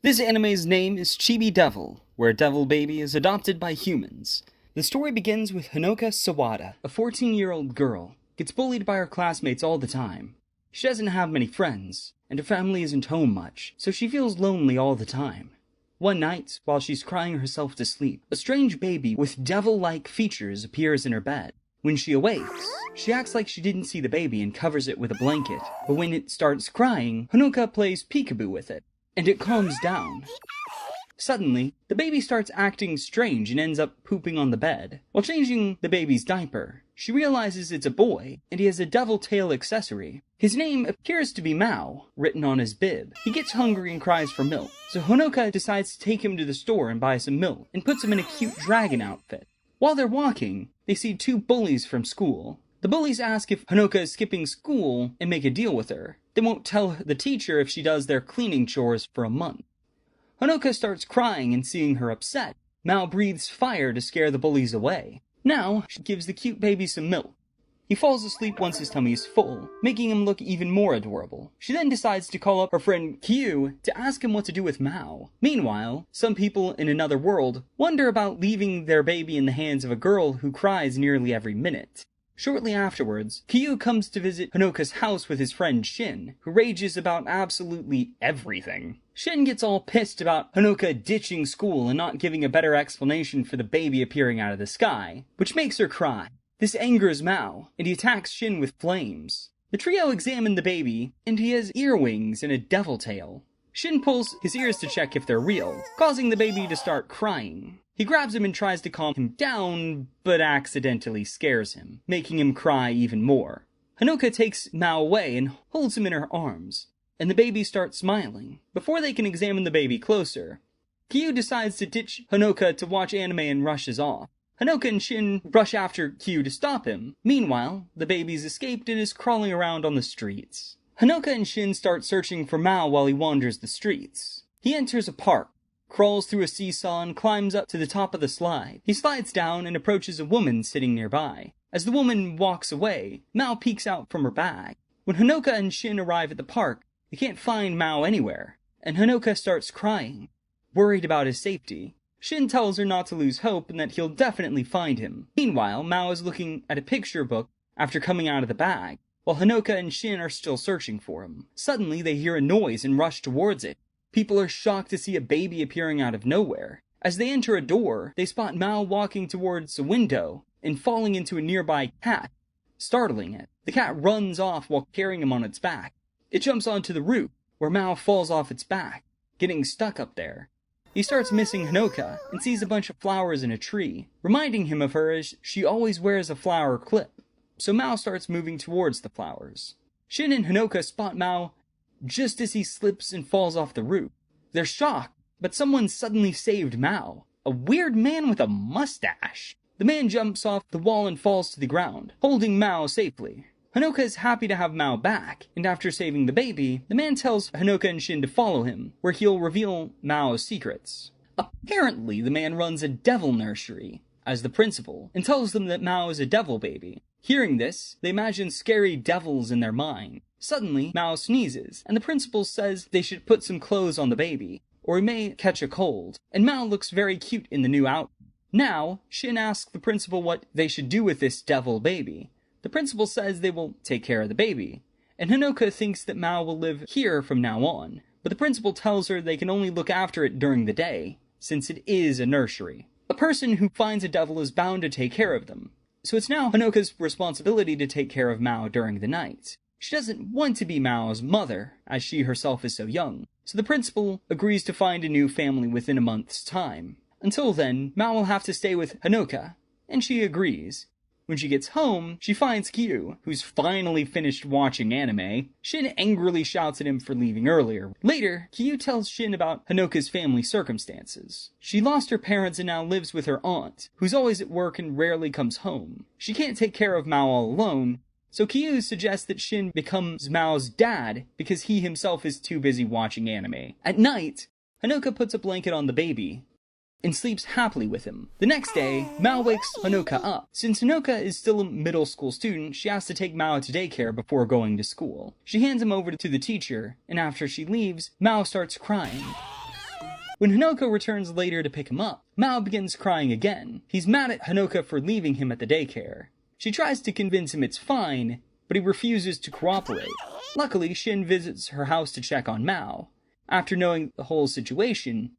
This anime's name is Chibi Devil, where a devil baby is adopted by humans. The story begins with Hanoka Sawada, a 14-year-old girl, gets bullied by her classmates all the time. She doesn't have many friends, and her family isn't home much, so she feels lonely all the time. One night, while she's crying herself to sleep, a strange baby with devil-like features appears in her bed. When she awakes, she acts like she didn't see the baby and covers it with a blanket, but when it starts crying, Hanoka plays peekaboo with it, and it calms down. Suddenly, the baby starts acting strange and ends up pooping on the bed. While changing the baby's diaper, she realizes it's a boy, and he has a devil tail accessory. His name appears to be Mao, written on his bib. He gets hungry and cries for milk, so Hanoka decides to take him to the store and buy some milk, and puts him in a cute dragon outfit. While they're walking, they see two bullies from school. The bullies ask if Hanoka is skipping school and make a deal with her. They won't tell the teacher if she does their cleaning chores for a month. Hanoka starts crying and seeing her upset. Mao breathes fire to scare the bullies away. Now, she gives the cute baby some milk. He falls asleep once his tummy is full, making him look even more adorable. She then decides to call up her friend Kyu to ask him what to do with Mao. Meanwhile, some people in another world wonder about leaving their baby in the hands of a girl who cries nearly every minute. Shortly afterwards, Kyu comes to visit Hanoka's house with his friend Shin, who rages about absolutely everything. Shin gets all pissed about Hanoka ditching school and not giving a better explanation for the baby appearing out of the sky, which makes her cry. This angers Mao, and he attacks Shin with flames. The trio examine the baby, and he has earwings and a devil tail. Shin pulls his ears to check if they're real, causing the baby to start crying. He grabs him and tries to calm him down, but accidentally scares him, making him cry even more. Hanoka takes Mao away and holds him in her arms, and the baby starts smiling. Before they can examine the baby closer, Kyu decides to ditch Hanoka to watch anime and rushes off. Hanoka and Shin rush after Kyu to stop him. Meanwhile, the baby's escaped and is crawling around on the streets. Hanoka and Shin start searching for Mao while he wanders the streets. He enters a park, crawls through a seesaw, and climbs up to the top of the slide. He slides down and approaches a woman sitting nearby. As the woman walks away, Mao peeks out from her bag. When Hanoka and Shin arrive at the park, they can't find Mao anywhere, and Hanoka starts crying, worried about his safety. Shin tells her not to lose hope and that he'll definitely find him. Meanwhile, Mao is looking at a picture book after coming out of the bag, while Hanoka and Shin are still searching for him. Suddenly, they hear a noise and rush towards it. People are shocked to see a baby appearing out of nowhere. As they enter a door, they spot Mao walking towards a window and falling into a nearby cat, startling it. The cat runs off while carrying him on its back. It jumps onto the roof, where Mao falls off its back, getting stuck up there. He starts missing Hanoka and sees a bunch of flowers in a tree, reminding him of her as she always wears a flower clip. So Mao starts moving towards the flowers. Shin and Hanoka spot Mao just as he slips and falls off the roof. They're shocked, but someone suddenly saved Mao, a weird man with a mustache. The man jumps off the wall and falls to the ground, holding Mao safely. Hanoka is happy to have Mao back, and after saving the baby, the man tells Hanoka and Shin to follow him, where he'll reveal Mao's secrets. Apparently, the man runs a devil nursery as the principal, and tells them that Mao is a devil baby. Hearing this, they imagine scary devils in their mind. Suddenly, Mao sneezes, and the principal says they should put some clothes on the baby, or he may catch a cold, and Mao looks very cute in the new outfit. Now, Shin asks the principal what they should do with this devil baby. The principal says they will take care of the baby, and Hanoka thinks that Mao will live here from now on, but the principal tells her they can only look after it during the day, since it is a nursery. A person who finds a devil is bound to take care of them, so it's now Hanoka's responsibility to take care of Mao during the night. She doesn't want to be Mao's mother, as she herself is so young, so the principal agrees to find a new family within a month's time. Until then, Mao will have to stay with Hanoka, and she agrees. When she gets home, she finds Kyu, who's finally finished watching anime. Shin angrily shouts at him for leaving earlier. Later, Kyu tells Shin about Hanoka's family circumstances. She lost her parents and now lives with her aunt, who's always at work and rarely comes home. She can't take care of Mao all alone, so Kyu suggests that Shin becomes Mao's dad because he himself is too busy watching anime. At night, Hanoka puts a blanket on the baby and sleeps happily with him. The next day, Mao wakes Hanoka up. Since Hanoka is still a middle school student, she has to take Mao to daycare before going to school. She hands him over to the teacher, and after she leaves, Mao starts crying. When Hanoka returns later to pick him up, Mao begins crying again. He's mad at Hanoka for leaving him at the daycare. She tries to convince him it's fine, but he refuses to cooperate. Luckily, Shin visits her house to check on Mao. After knowing the whole situation,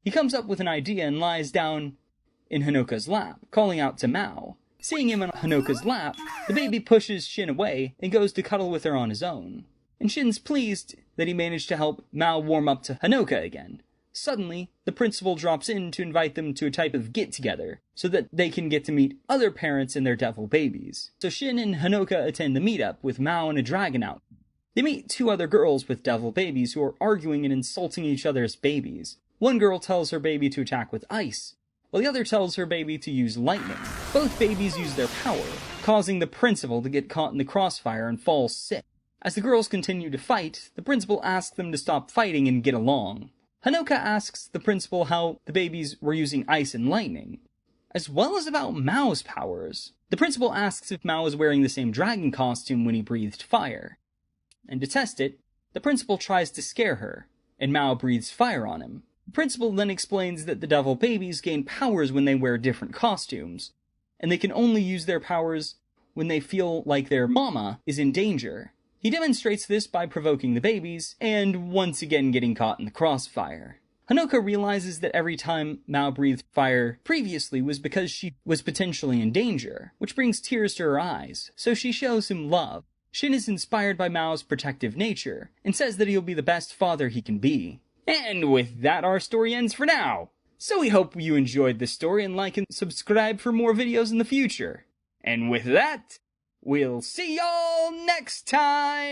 he comes up with an idea and lies down in Hanoka's lap, calling out to Mao. Seeing him on Hanoka's lap, the baby pushes Shin away and goes to cuddle with her on his own. And Shin's pleased that he managed to help Mao warm up to Hanoka again. Suddenly, the principal drops in to invite them to a type of get-together, so that they can get to meet other parents and their devil babies. So Shin and Hanoka attend the meetup with Mao and a dragon out. They meet two other girls with devil babies who are arguing and insulting each other as babies. One girl tells her baby to attack with ice, while the other tells her baby to use lightning. Both babies use their power, causing the principal to get caught in the crossfire and fall sick. As the girls continue to fight, the principal asks them to stop fighting and get along. Hanoka asks the principal how the babies were using ice and lightning, as well as about Mao's powers. The principal asks if Mao is wearing the same dragon costume when he breathed fire. And to test it, the principal tries to scare her, and Mao breathes fire on him. The principal then explains that the devil babies gain powers when they wear different costumes, and they can only use their powers when they feel like their mama is in danger. He demonstrates this by provoking the babies, and once again getting caught in the crossfire. Hanoka realizes that every time Mao breathed fire previously was because she was potentially in danger, which brings tears to her eyes, so she shows him love. Shin is inspired by Mao's protective nature, and says that he'll be the best father he can be. And with that, our story ends for now. So we hope you enjoyed this story and like and subscribe for more videos in the future. And with that, we'll see y'all next time!